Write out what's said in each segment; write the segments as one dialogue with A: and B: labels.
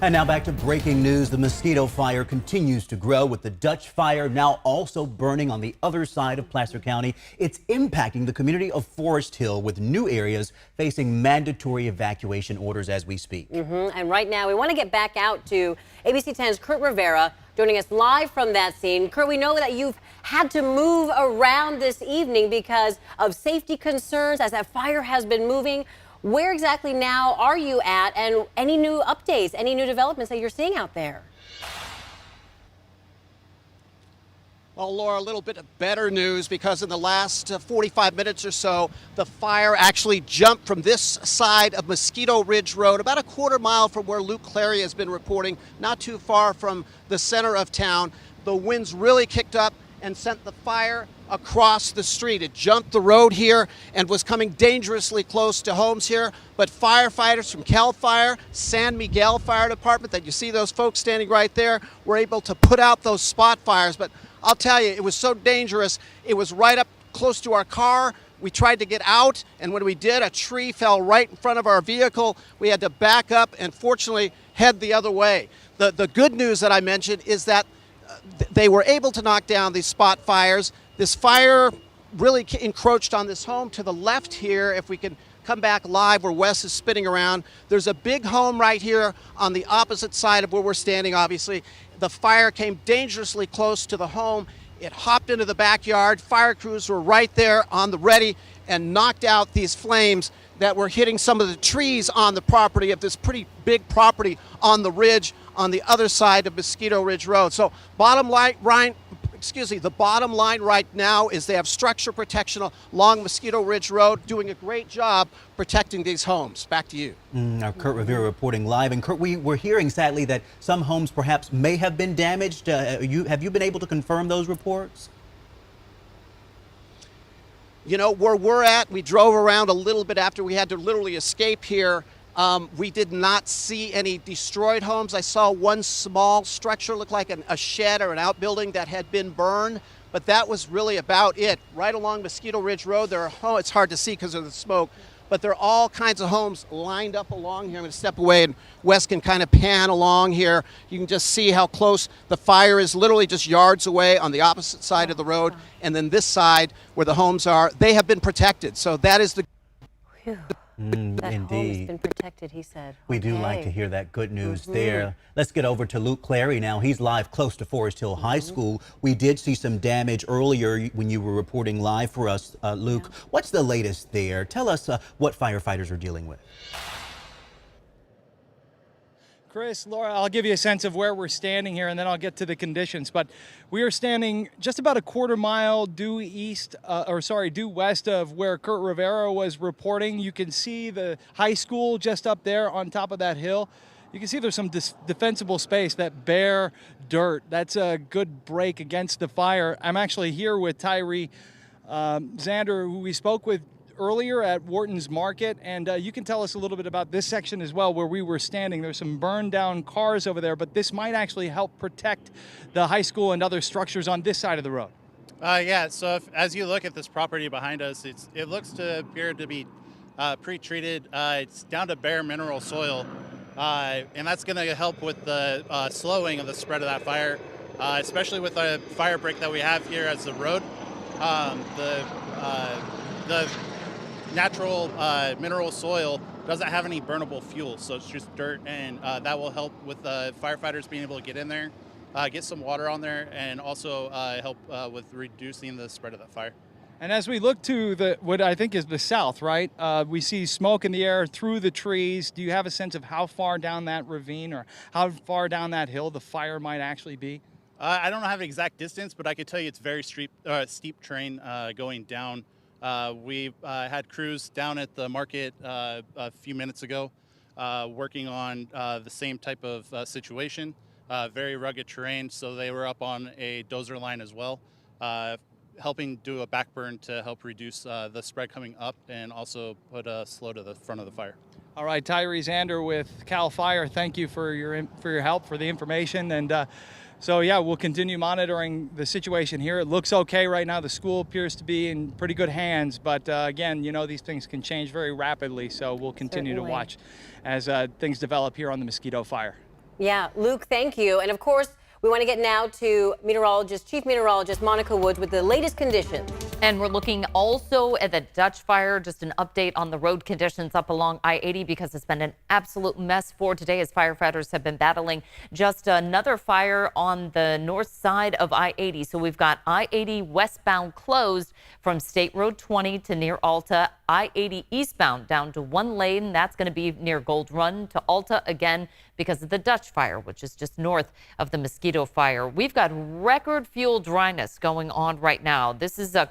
A: And now back to breaking news. The mosquito fire continues to grow, with the Dutch fire now also burning on the other side of Placer County. It's impacting the community of Forest Hill, with new areas facing mandatory evacuation orders as we speak.
B: And right now we want to get back out to ABC 10's Kurt Rivera, joining us live from that scene. Kurt, we know that you've had to move around this evening because of safety concerns as that fire has been moving. Where exactly now are you at, and any new updates, any new developments that you're seeing out there?
C: Well, Laura, a little bit of better news, because in the last 45 minutes or so, the fire actually jumped from this side of Mosquito Ridge Road, about a quarter mile from where Luke Clary has been reporting, not too far from the center of town. The winds really kicked up and sent the fire across the street. It jumped the road here and was coming dangerously close to homes here. But firefighters from CAL FIRE, San Miguel Fire Department, that you see those folks standing right there, were able to put out those spot fires. But I'll tell you, it was so dangerous. It was right up close to our car. We tried to get out, and when we did, a tree fell right in front of our vehicle. We had to back up and fortunately head the other way. The good news that I mentioned is that they were able to knock down these spot fires. This fire really encroached on this home to the left here. If we can come back live where Wes is spinning around, there's a big home right here on the opposite side of where we're standing, obviously. The fire came dangerously close to the home. It hopped into the backyard. Fire crews were right there on the ready and knocked out these flames that were hitting some of the trees on the property of this pretty big property on the ridge on the other side of Mosquito Ridge Road. So the bottom line right now is they have structure protection along Mosquito Ridge Road, doing a great job protecting these homes. Back to you.
A: Now, Kurt Rivera reporting live. And Kurt, we're hearing sadly that some homes perhaps may have been damaged. Have you been able to confirm those reports?
C: You know, where we're at, we drove around a little bit after we had to literally escape here. We did not see any destroyed homes. I saw one small structure, look like a shed or an outbuilding that had been burned, but that was really about it. Right along Mosquito Ridge Road, it's hard to see because of the smoke, but there are all kinds of homes lined up along here. I'm going to step away and Wes can kind of pan along here. You can just see how close the fire is, literally just yards away on the opposite side of the road. And then this side where the homes are, they have been protected. So that is the...
B: That
A: Indeed.
B: home's been protected, he said.
A: We do like to hear that good news there. Let's get over to Luke Clary now. He's live close to Forest Hill High School. We did see some damage earlier when you were reporting live for us, Luke. What's the latest there? Tell us what firefighters are dealing with.
D: Chris, Laura, I'll give you a sense of where we're standing here, and then I'll get to the conditions. But we are standing just about a quarter mile due west of where Kurt Rivera was reporting. You can see the high school just up there on top of that hill. You can see there's some defensible space, that bare dirt. That's a good break against the fire. I'm actually here with Tyree Zander, who we spoke with earlier at Wharton's Market, and you can tell us a little bit about this section as well where we were standing. There's some burned down cars over there, but this might actually help protect the high school and other structures on this side of the road.
E: Yeah, so as you look at this property behind us, it looks to appear to be pre-treated. It's down to bare mineral soil, and that's going to help with the slowing of the spread of that fire, especially with the fire break that we have here as the road. The natural mineral soil doesn't have any burnable fuel, so it's just dirt, and that will help with firefighters being able to get in there, get some water on there, and also help with reducing the spread of that fire.
D: And as we look to what I think is the south, right, we see smoke in the air through the trees. Do you have a sense of how far down that ravine or how far down that hill the fire might actually be?
E: I don't have an exact distance, but I could tell you it's very steep terrain going down. We had crews down at the market a few minutes ago working on the same type of situation, very rugged terrain, so they were up on a dozer line as well, helping do a backburn to help reduce the spread coming up and also put a slow to the front of the fire.
D: All right, Tyree Zander with CAL FIRE, thank you for your help, for the information, and so yeah, we'll continue monitoring the situation here. It looks okay right now. The school appears to be in pretty good hands, but again, you know, these things can change very rapidly, so we'll continue to watch as things develop here on the mosquito fire.
B: Yeah, Luke, thank you. And of course, we want to get now to Chief Meteorologist Monica Woods with the latest conditions.
F: And we're looking also at the Dutch fire. Just an update on the road conditions up along I-80 because it's been an absolute mess for today as firefighters have been battling just another fire on the north side of I-80. So we've got I-80 westbound closed from State Road 20 to near Alta, I-80 eastbound down to one lane. That's going to be near Gold Run to Alta again because of the Dutch fire, which is just north of the Mosquito fire. We've got record fuel dryness going on right now. This is a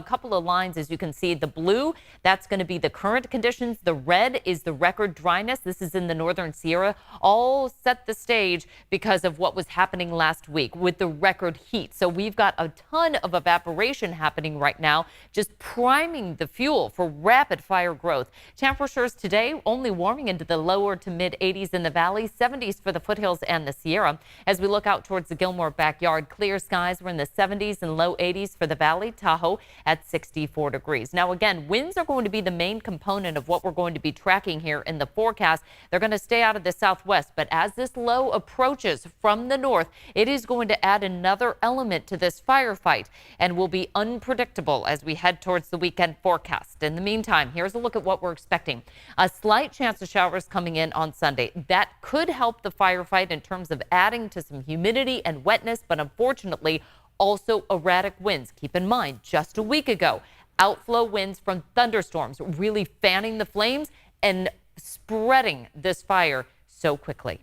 F: couple of lines, as you can see. The blue, that's going to be the current conditions. The red is the record dryness. This is in the northern Sierra. All set the stage because of what was happening last week with the record heat. So we've got a ton of evaporation happening right now, just priming the fuel for rapid fire growth. Temperatures today only warming into the lower to mid 80s in the valley, 70s for the foothills and the Sierra. As we look out towards the Gilmore backyard, clear skies. We're in the 70s and low 80s for the valley. Tahoe at 64 degrees. Now, again, winds are going to be the main component of what we're going to be tracking here in the forecast. They're going to stay out of the southwest, but as this low approaches from the north, it is going to add another element to this firefight and will be unpredictable as we head towards the weekend forecast. In the meantime, here's a look at what we're expecting. A slight chance of showers coming in on Sunday. That could help the firefight in terms of adding to some humidity and wetness, but unfortunately, also erratic winds. Keep in mind, just a week ago, outflow winds from thunderstorms really fanning the flames and spreading this fire so quickly.